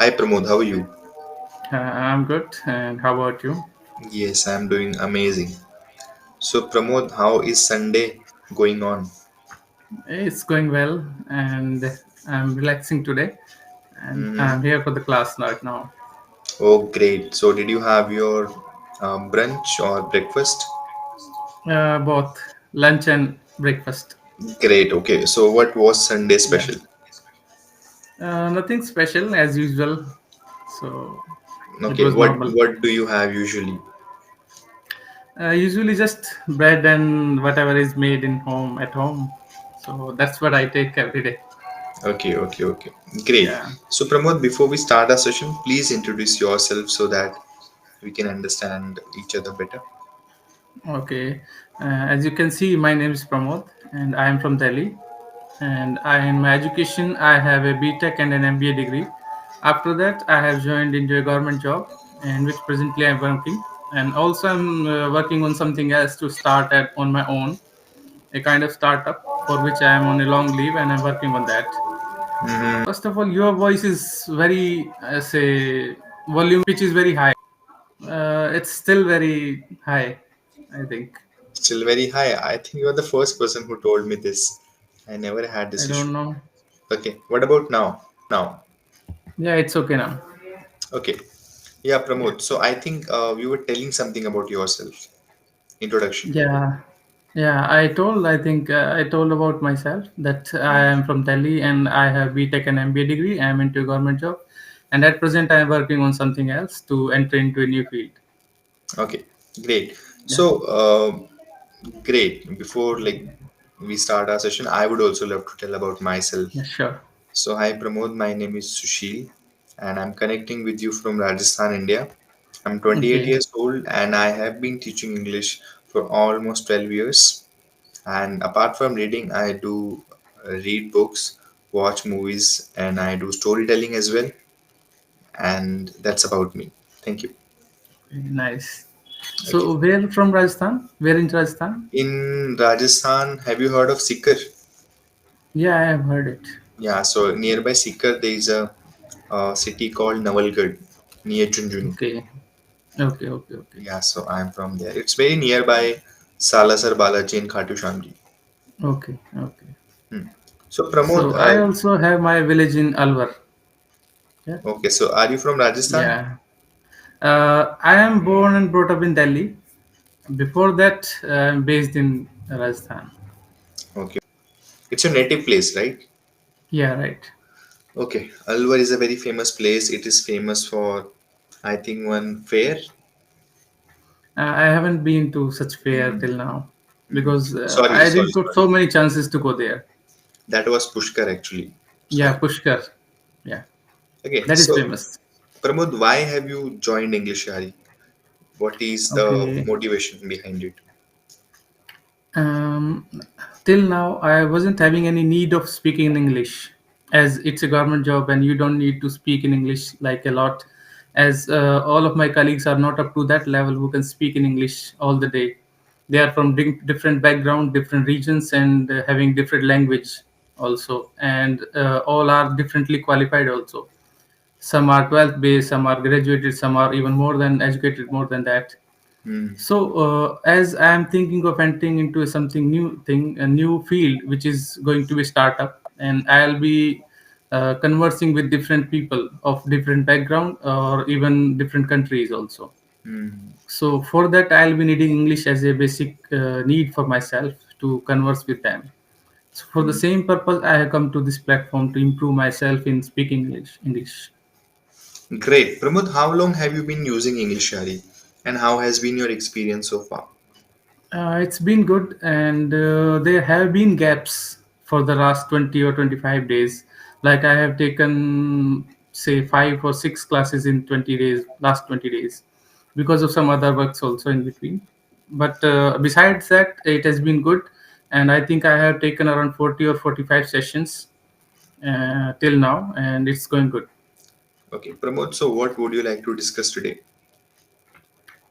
Hi Pramod, how are you? I'm good. And how about you? Yes, I'm doing amazing. So Pramod, how is Sunday going on? It's going well, and I'm relaxing today. And Hmm. I'm here for the class right now. Oh, great. So did you have your brunch or breakfast? Both lunch and breakfast. Great. Okay. So what was Sunday Yeah. special? Nothing special as usual. So it Okay. was What normal. what do you have usually? Usually just bread and whatever is made in home at home. So that's what I take every day. Okay. Okay. Okay. Great. Yeah. So Pramod, before we start our session, please introduce yourself so that we can understand each other better. Okay. As you can see, my name is Pramod, and I am from Delhi. And in my education, I have a BTech and an MBA degree. After that, I have joined into a government job, in which presently I'm working. And also, I'm working on something else to start at on my own, a kind of startup for which I am on a long leave, and I'm working on that. First of all, your voice is very, say, volume pitch is very high. It's still very high, I think. Still very high. I think you are the first person who told me this. I never had I this issue. don't know. Okay. What about now? Now. Yeah, it's okay now. Okay. Yeah, Yeah. Pramod. So I think you were telling something about yourself. Introduction. Yeah, yeah. I told about myself that I am from Delhi and I have BTech and MBA degree. I am into a government job, and at present I am working on something else to enter into a new field. Okay. Great. Yeah, So great. Before we start our session, I would also love to tell about myself. yeah, sure. So hi Pramod. My name is Sushil, and I'm connecting with you from Rajasthan, India. I'm 28 Okay, years old, and I have been teaching English for almost 12 years. And apart from reading, I do read books, watch movies, and I do storytelling as well. And that's about me. Thank you. very nice. Okay. So, where from Rajasthan? Where in Rajasthan? In Rajasthan, have you heard of Sikar? Yeah, I have heard it. Yeah, so nearby Sikar, there is a city called Navalgarh near Junjunu. Okay, okay, okay, okay, Yeah, so I'm from there. It's very nearby Salasar Balaji and Khatu Shamji. okay, okay. Hmm. So Pramod, So, I also have my village in Alwar. Yeah, okay, so are you from Rajasthan? yeah. I am born and brought up in Delhi. Before that, I'm based in Rajasthan. Okay, it's your native place, right? Yeah, right. Okay, Alwar is a very famous place. It is famous for, I think, one fair. I haven't been to such fair Hmm. till now Hmm. because Sorry, I sorry, didn't got sorry. so many chances to go there. That was Pushkar actually. Yeah, Sorry. Pushkar. Yeah, Okay, that is so famous. Pramod, why have you joined Englishyari? What is the Okay. motivation behind it? Um, till now, I wasn't having any need of speaking in English, as it's a government job and you don't need to speak in English like a lot, as all of my colleagues are not up to that level who can speak in English all the day. They are from different background, different regions, and having different language also, and all are differently qualified also. Some are 12th based, some are graduated, some are even more than educated, more than that. Hmm. So, as I am thinking of entering into something new thing, a new field, which is going to be startup, and I'll be conversing with different people of different background or even different countries also. Hmm. So, for that, I'll be needing English as a basic need for myself to converse with them. So, for the Hmm. same purpose, I have come to this platform to improve myself in speaking English. English. Great. Pramod, how long have you been using Englishyari? And how has been your experience so far? It's been good, and there have been gaps for the last 20 or 25 days. Like I have taken, say, 5 or 6 classes in 20 days, last 20 days, because of some other works also in between. But besides that, it has been good, and I think I have taken around 40 or 45 sessions till now, and it's going good. Okay, Pramod, so what would you like to discuss today?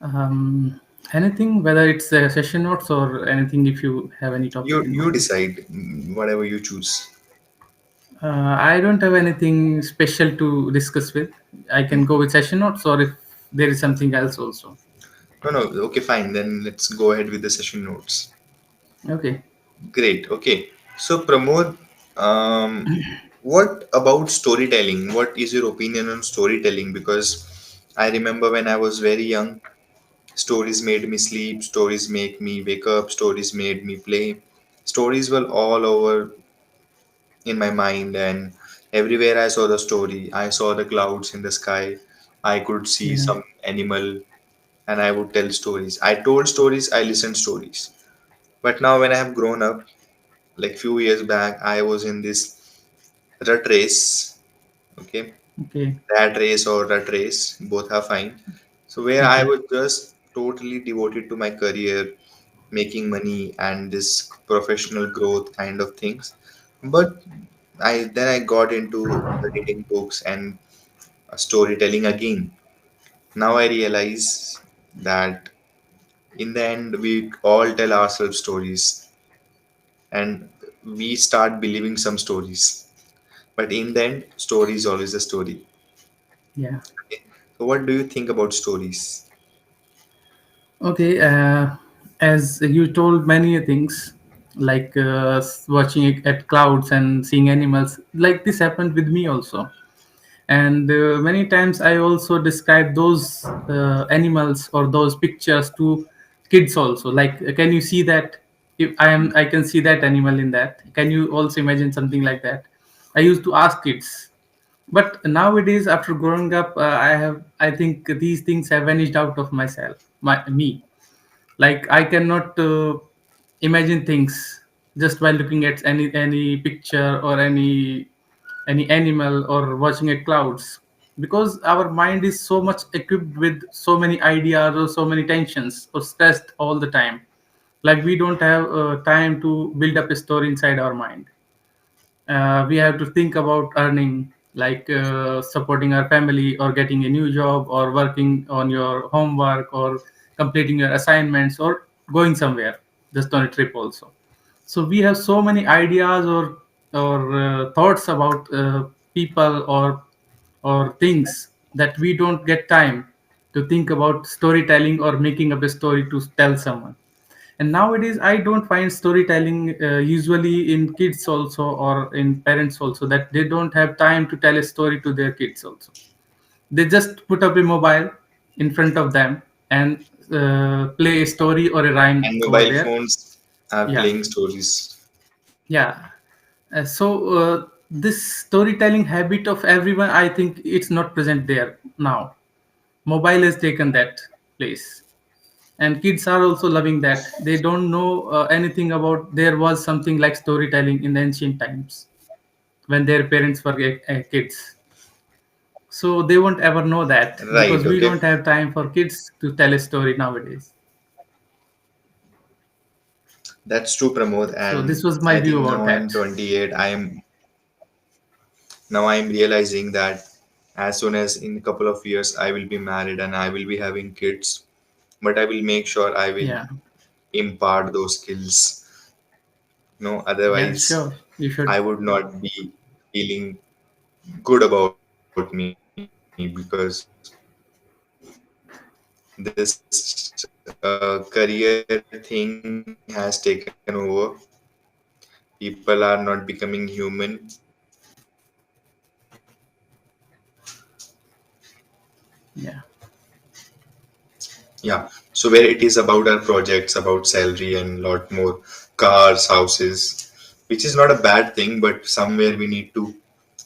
Um, Anything, whether it's session notes or anything, if you have any topic You in you mind. decide whatever you choose. I don't have anything special to discuss with. I can go with session notes, or if there is something else also. No, no. Okay, fine. Then let's go ahead with the session notes. Okay. Great. Okay. So, Pramod, um, what about storytelling? What is your opinion on storytelling? Because I remember when I was very young, stories made me sleep, stories make me wake up, stories made me play. Stories were all over in my mind, and everywhere I saw the story. I saw the clouds in the sky. I could see Yeah. some animal, and I would tell stories. I told stories, I listened stories. But now when I have grown up, like few years back, I was in this rut race. Okay, Okay. rat race or rut race, both are fine. So where I Okay. was just totally devoted to my career, making money and this professional growth kind of things. But I got into reading books and storytelling again. Now I realize that in the end we all tell ourselves stories, and we start believing some stories. But in the end, story is always a story. Yeah. Okay. So what do you think about stories? Okay. As you told many things, like watching it at clouds and seeing animals, like this happened with me also. And many times I also describe those animals or those pictures to kids also. Like, can you see that? If I can see that animal in that. Can you also imagine something like that? I used to ask kids, but nowadays after growing up, I think these things have vanished out of myself, me. Like I cannot imagine things just by looking at any picture or any animal or watching at clouds, because our mind is so much equipped with so many ideas or so many tensions or stressed all the time. Like we don't have time to build up a story inside our mind. We have to think about earning, like supporting our family or getting a new job or working on your homework or completing your assignments or going somewhere just on a trip also. So we have so many ideas or thoughts about people or things that we don't get time to think about storytelling or making up a story to tell someone. And nowadays I don't find storytelling usually in kids also or in parents also, that they don't have time to tell a story to their kids also. They just put up a mobile in front of them and play a story or a rhyme And over mobile there. phones are Yeah. playing stories. Yeah. This storytelling habit of everyone, I think it's not present there now. Mobile has taken that place, and kids are also loving that. They don't know anything about there was something like storytelling in the ancient times when their parents were kids. So they won't ever know that Right, because we okay. don't have time for kids to tell a story nowadays. That's true, Pramod. So this And was my I view think about now I'm that. 28. I'm realizing that as soon as in a couple of years I will be married and I will be having kids, but I will make sure I will Yeah. impart those skills. No, Yeah, otherwise sure, you should. I would not be feeling good about me because this career thing has taken over. People are not becoming human. Yeah. Yeah. So where it is about our projects, about salary and lot more cars, houses, which is not a bad thing, but somewhere we need to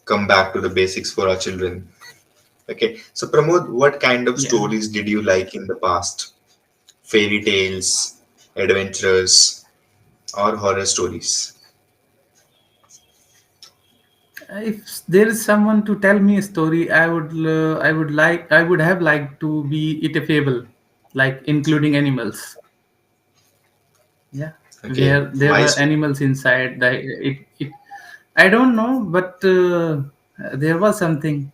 come back to the basics for our children. Okay. So Pramod, what kind of Yeah. stories did you like in the past? Fairy tales, adventurers, or horror stories? If there is someone to tell me a story, I would have liked to be it a fable, like including animals. Yeah, Okay. where there Why were so? animals inside. I don't know, but there was something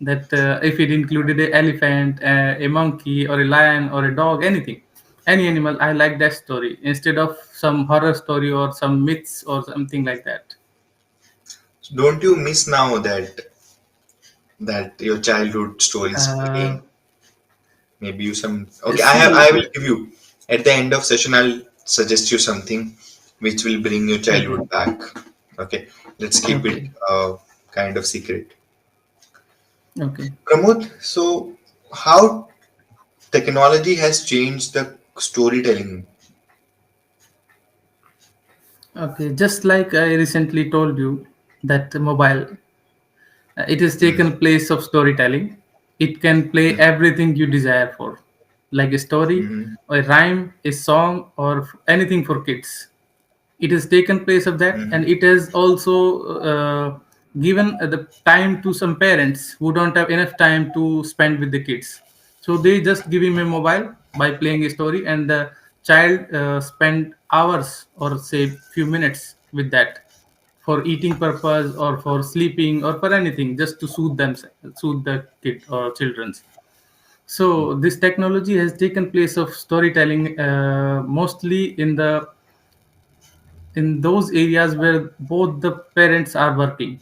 that if it included an elephant, a monkey, or a lion, or a dog, anything, any animal, I like that story instead of some horror story or some myths or something like that. Don't you miss now that your childhood stories Uh, again? Maybe you some. Okay, I See, will give you at the end of session. I'll suggest you something which will bring your okay, childhood back. Okay, let's keep it okay, kind of secret. okay, Pramod, so how technology has changed the storytelling? okay. Just like I recently told you that mobile, it has Mm, taken place of storytelling. It can play mm, everything you desire for, like a story, mm, a rhyme, a song, or anything for kids. It has taken place of that, mm, and it has also given the time to some parents who don't have enough time to spend with the kids, so they just give him a mobile by playing a story, and the child spend hours or say few minutes with that for eating purpose or for sleeping or for anything, just to soothe the kid or children's. So this technology has taken place of storytelling, mostly in those areas where both the parents are working,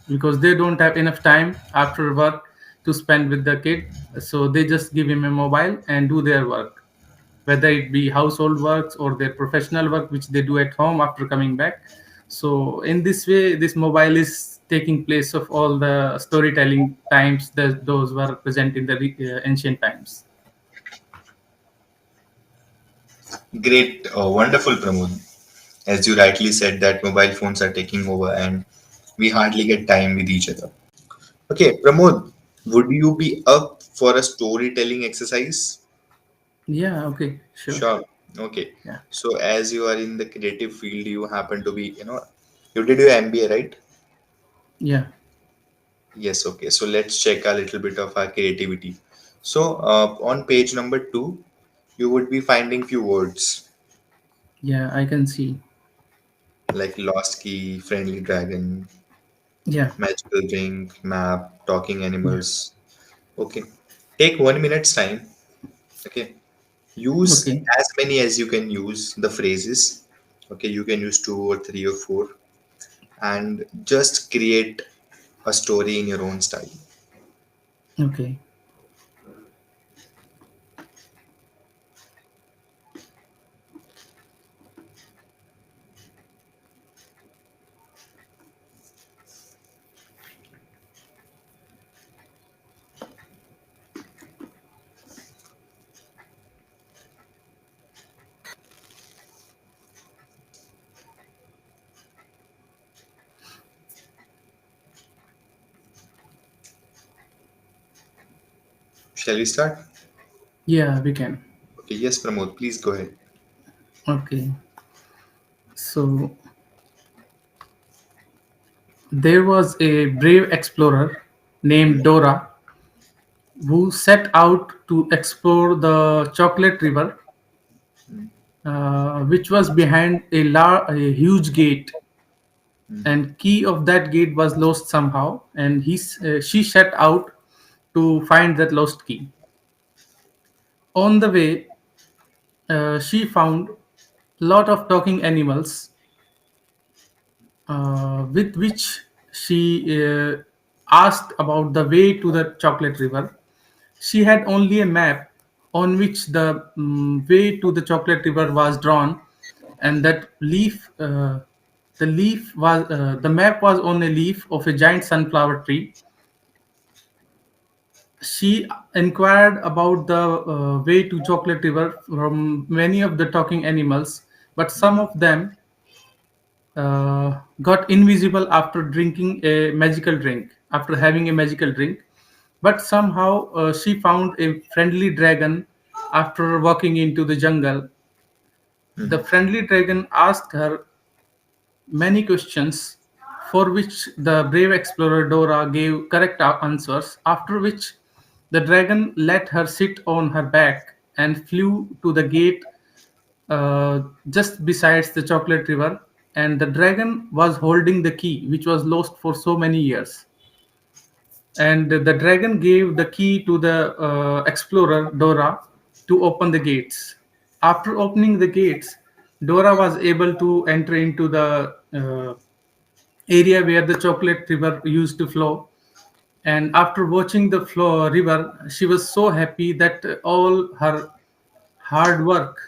because they don't have enough time after work to spend with the kid, so they just give him a mobile and do their work, whether it be household works or their professional work which they do at home after coming back. So in this way, this mobile is taking place of all the storytelling times that those were present in the ancient times. great, wonderful, Pramod. As you rightly said, that mobile phones are taking over and we hardly get time with each other. Okay, Pramod, would you be up for a storytelling exercise? Yeah, okay, sure. Sure. Okay. Yeah, So as you are in the creative field, you happen to be, you did your MBA, right? yeah, Yes. Okay. So let's check a little bit of our creativity. So on page number 2, you would be finding few words yeah, I can see. like lost key, friendly dragon, Yeah, magical ring, map, talking yeah, animals. Okay. Take 1 minute's time. Okay. Use okay, as many as you can use the phrases. Okay. You can use two or three or four and just create a story in your own style. okay. Shall we start? Yeah, we can. Okay, yes, Pramod, please go ahead. Okay. So there was a brave explorer named Dora who set out to explore the Chocolate River, which was behind a huge gate, and key of that gate was lost somehow, and she set out to find that lost key. On the way, she found lot of talking animals, with which she asked about the way to the Chocolate River. She had only a map on which the way to the Chocolate River was drawn, and that the map was on a leaf of a giant sunflower tree. She inquired about the way to Chocolate River from many of the talking animals, but some of them got invisible after drinking a magical drink, after having a magical drink. But somehow she found a friendly dragon after walking into the jungle. The friendly dragon asked her many questions, for which the brave explorer Dora gave correct answers, after which the dragon let her sit on her back and flew to the gate just besides the Chocolate River, and the dragon was holding the key, which was lost for so many years. And the dragon gave the key to the explorer Dora to open the gates. After opening the gates, Dora was able to enter into the area where the chocolate river used to flow. And after watching the flow river, she was so happy that all her hard work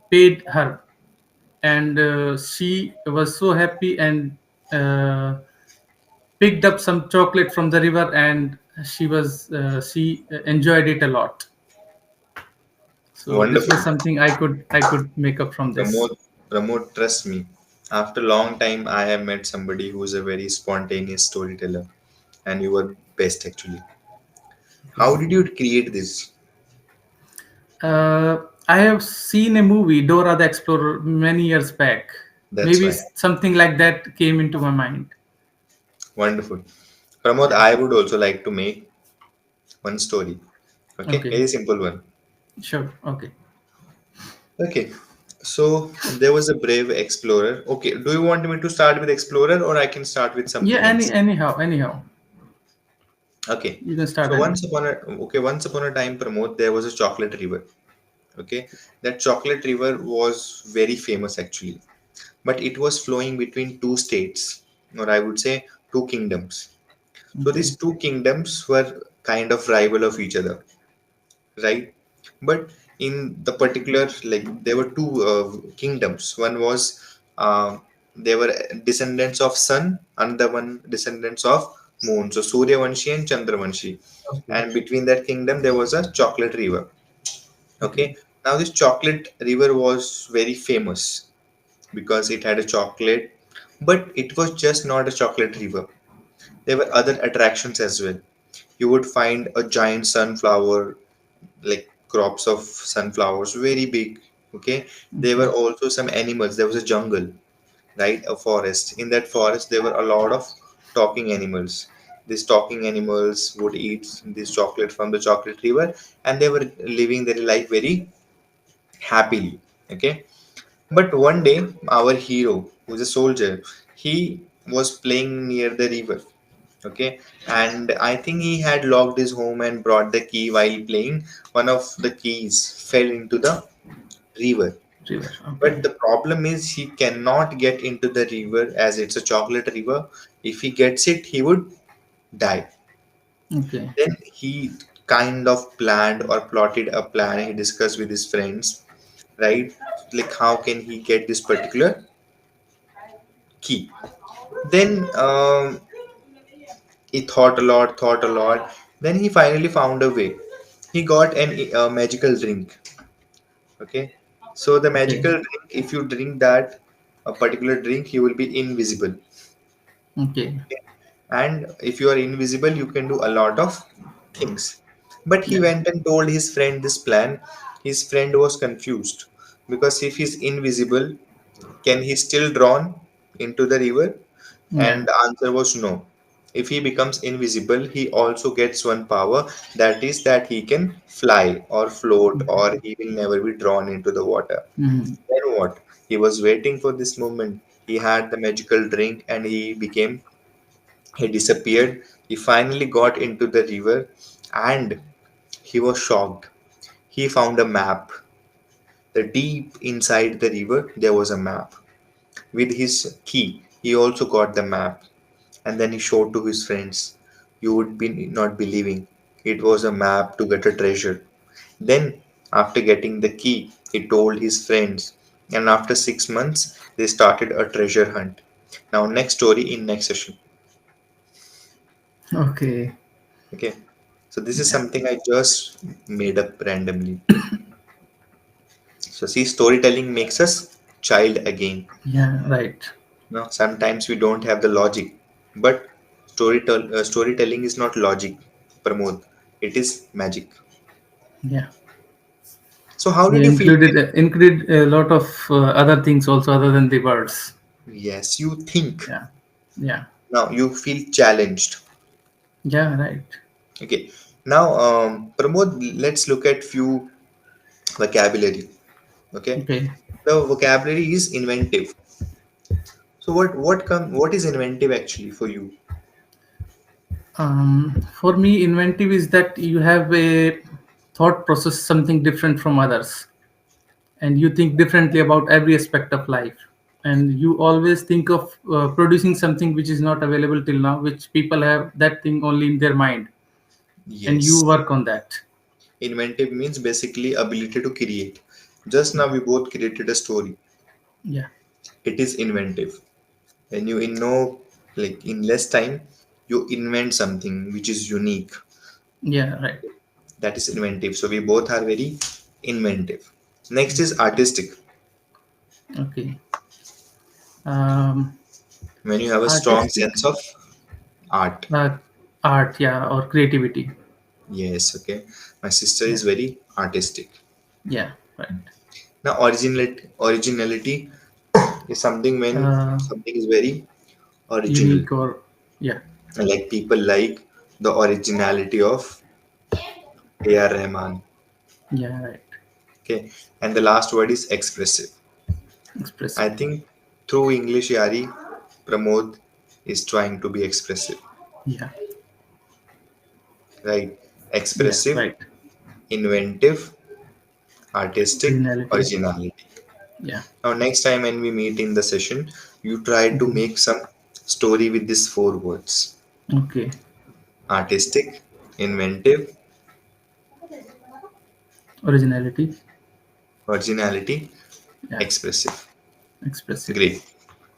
paid her, and she was so happy and uh, picked up some chocolate from the river, and she enjoyed it a lot. So this Wonderful. was something I could make up from this. Pramod, trust me. After a long time, I have met somebody who is a very spontaneous storyteller, and you were best actually. How did you create this? uh, I have seen a movie, Dora the Explorer, many years back. That's Maybe why. something like that came into my mind. Wonderful. Pramod, Yeah. I would also like to make one story. Okay, Okay. very simple one. Sure. Okay. Okay, so there was a brave explorer. Okay, do you want me to start with explorer or I can start with Yeah. something else? Anyhow, Okay, you can start so anything. once upon a time, Pramod, there was a chocolate river. Okay, that chocolate river was very famous actually, but it was flowing between two states, or I would say two kingdoms. So Okay. these two kingdoms were kind of rival of each other, right? But in the particular, like there were two kingdoms. One was they were descendants of sun, another one descendants of moon. So Surya Vanshi and Chandra Vanshi, Okay. and between that kingdom there was a chocolate river. Okay. Okay, now this chocolate river was very famous because it had a chocolate, but it was just not a chocolate river. There were other attractions as well. You would find a giant sunflower, like crops of sunflowers, very big. Okay, there Okay. were also some animals. There was a jungle, right? A forest. In that forest, there were a lot of talking animals. These talking animals would eat this chocolate from the chocolate river, and they were living their life very happily. Okay, but one day, our hero, who's a soldier, he was playing near the river. Okay, and I think he had locked his home and brought the key while playing. One of the keys fell into the river. River. Okay. But the problem is he cannot get into the river as it's a chocolate river. If he gets it, he would die. Okay. Then he kind of planned or plotted a plan he discussed with his friends, right? Like how can he get this particular key? Then he thought a lot. Then he finally found a way. He got a magical drink. Okay, so the Okay. magical drink, if you drink that a particular drink, you will be invisible. Okay. Okay? And if you are invisible, you can do a lot of things. But he Yeah. went and told his friend this plan. His friend was confused because if he's invisible, can he still drown into the river? Yeah. And the answer was no. If he becomes invisible, he also gets one power, that is that he can fly or float or he will never be drawn into the water. Mhm. Then what? He was waiting for this moment. He had the magical drink and he disappeared. He finally got into the river and he was shocked. He found a map. The deep inside the river, there was a map. With his key, he also got the map and then he showed to his friends. You would be not believing. It was a map to get a treasure. Then, after getting the key, he told his friends, and after 6 months, they started a treasure hunt. Now, next story in next session. Okay. Okay, so this is Yeah. something I just made up randomly. So, see, storytelling makes us child again. Yeah. Right. Now, sometimes we don't have the logic, but storytelling is not logic, Pramod. It is magic. Yeah. So, how You did you feel? included a lot of other things also other than the words. Yes, you think. Yeah. Yeah. Now you feel challenged. Yeah. Right. Okay. Now, Pramod, let's look at few vocabulary. Okay. Okay. The vocabulary is inventive. So what is inventive actually for you? For me, inventive is that you have a thought process something different from others, and you think differently about every aspect of life. and you always think of producing something which is not available till now, which people have that thing only in their mind, and you Yes. work on that. Inventive means basically ability to create. Just now Yeah, we both created a story. yeah, It is inventive. When you in no like in less time you invent something which is unique. yeah, right. That is inventive. So we both are very inventive. Next is Okay, artistic. okay. um When you have a strong Artistic. sense of art. uh, Art, yeah, or creativity. Yes, okay. My sister Yeah, is very artistic. yeah, right. Now originality is something when uh something is very original. Unique, or yeah, Like people like the originality of A.R. Rahman. yeah, right. Okay. And the last word is expressive. I Expressive. think through English Yari, Pramod is trying to be expressive. Yeah, Right? yeah, Expressive, right. inventive, artistic, Originality. originality. Yeah. Now, next time when we meet in the session, you try to Okay, make some story with these four words: okay. artistic, inventive, Originality. originality, Yeah, expressive. expressive. Great.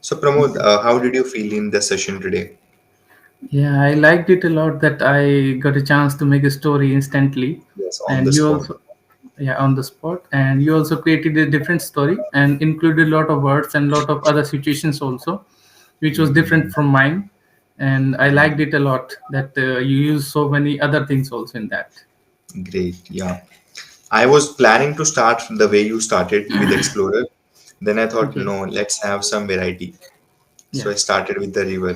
So, Pramod, Okay. how did you feel in the session today? Yeah, I liked it a lot that I got a chance to make a story instantly, Yes, on and the you spot. also, yeah, on the spot, and you also created a different story and included a lot of words and lot of other situations also, which was different Mhm. from mine, and I liked Mhm. it a lot that you use so many other things also in that. Great. Yeah. I was planning to start the way you started with Explorer. Then I thought, Okay. no, let's have some variety. So Yeah. I started with the river.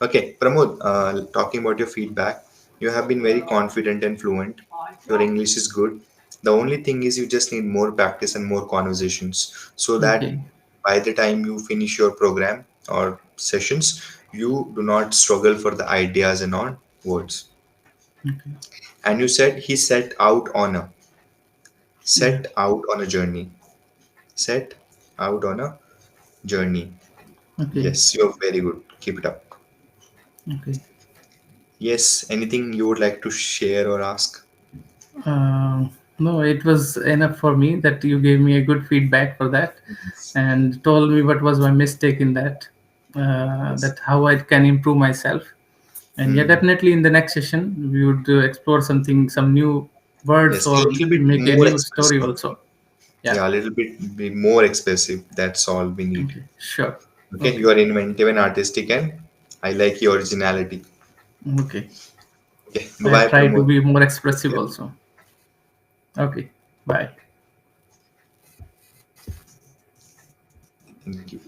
Okay, Pramod, talking about your feedback, you have been very confident and fluent. Your English is good. The only thing is you just need more practice and more conversations so that Okay. by the time you finish your program or sessions, you do not struggle for the ideas and on words. Okay. And you said he Yeah. set out on a journey. Set out on a journey. Okay. Yes, you're very good. Keep it up. Okay. Yes, anything you would like to share or ask? No, it was enough for me that you gave me a good feedback for that, Yes. and told me what was my mistake in that, Yes. that how I can improve myself. And yeah, Hmm. definitely in the next session we would explore something, some new words, Yes, a or little bit make a more new story expressive. also. Yeah. Yeah, a little bit be more expressive. That's all we need. Okay. Sure. Okay, Okay. you are inventive and artistic, and I like your originality. Okay. Okay, bye I'll bye, try to Pramod. be more expressive Yeah, also. Okay. Bye. thank you.